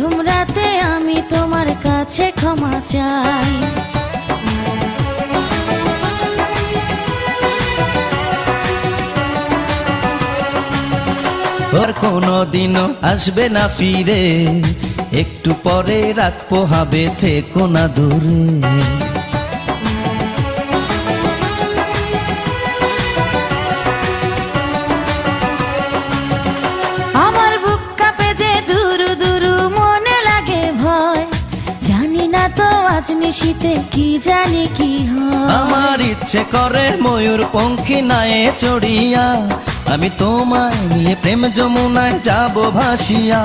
প্রথম রাতে আমি তোমার কাছে ক্ষমা চাই। আর কোনোদিনও আসবে না ফিরে, একটু পরে রাত পোহাবে, থেকো না দূরে। আমার বুক কাঁপে যে দুরু দুরু, মনে লাগে ভয়, জানি না তো আজ নিশীতে কি জানি কি হয়। আমার ইচ্ছে করে ময়ূর পঙ্খী নায়ে চড়িয়া, আমি তোমায় নিয়ে প্রেম যমুনায় যাব ভাসিয়া,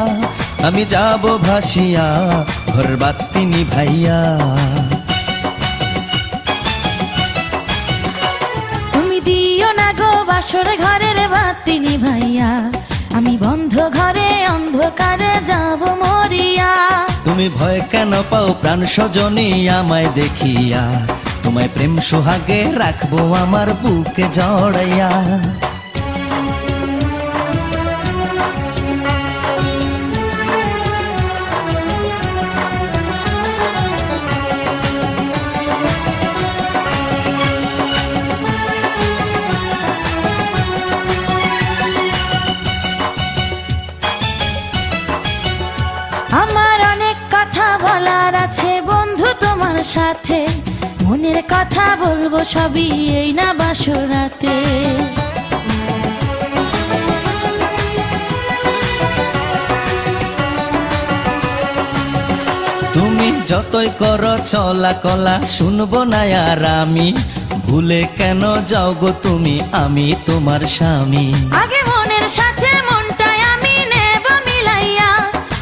আমি যাব ভাসিয়া ঘর বাতি নিভাইয়া। তুমি দিও না গো বাসর ঘরের বাতি নিভাইয়া, আমি বন্ধ ঘরে অন্ধকারে যাব মরিয়া। তুমি ভয় কেন পাও প্রাণ সজনী আমায় দেখিয়া, তোমায় প্রেম সোহাগে রাখবো আমার বুকে জড়াইয়া। আমার অনেক কথা বলার আছে বন্ধু তোমার সাথে, মনের কথা বলবো সবই এই না বাসরাতে। তুমি যতই করো চলা কলা শুনবো না আর আমি, ভুলে কেন যাও গো তুমি, আমি তোমার স্বামী। আগে মনের সাথে মনটাই আমি নেব মিলাইয়া,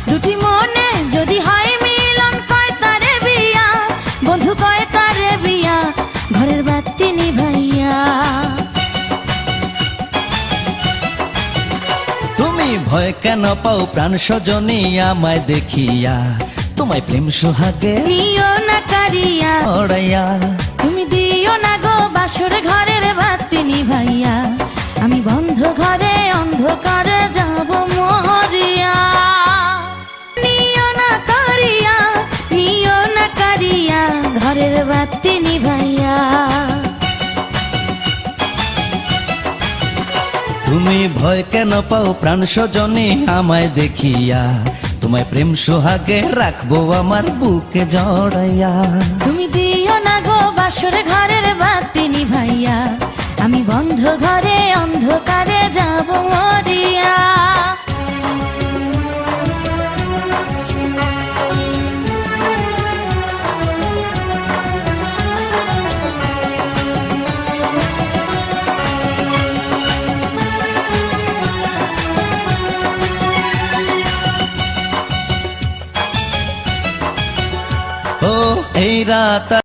দুটি মনে যদি হয় মিলন কয় তারে বিয়া, বন্ধু কয় তারে বিয়া ঘরের বাতি নিভাইয়া। তুমি ভয় কেন পাও প্রাণ সজনী আমায় দেখিয়া, তোমায় প্রেম সোহাগে নিও না কারিয়া জড়াইয়া। তুমি দিও না গো বাসর ঘরের বাতি নিভাইয়া, আমি বন্ধ ঘরে অন্ধকারে যাব মরিয়া। নিও না কারিয়া, নিও না কারিয়া ঘরের বাতি নিভাইয়া। তুমি ভয় কেন পাও প্রাণ সজনী আমায় দেখিয়া, তোমায় প্রেম সোহাগে রাখবো আমার বুকে জড়াইয়া। তুমি দিও না গো বাসর ঘরের বাতি নিভাইয়া, আমি বন্ধ ঘরে অন্ধকারে যাব মরিয়া। ও এই রাত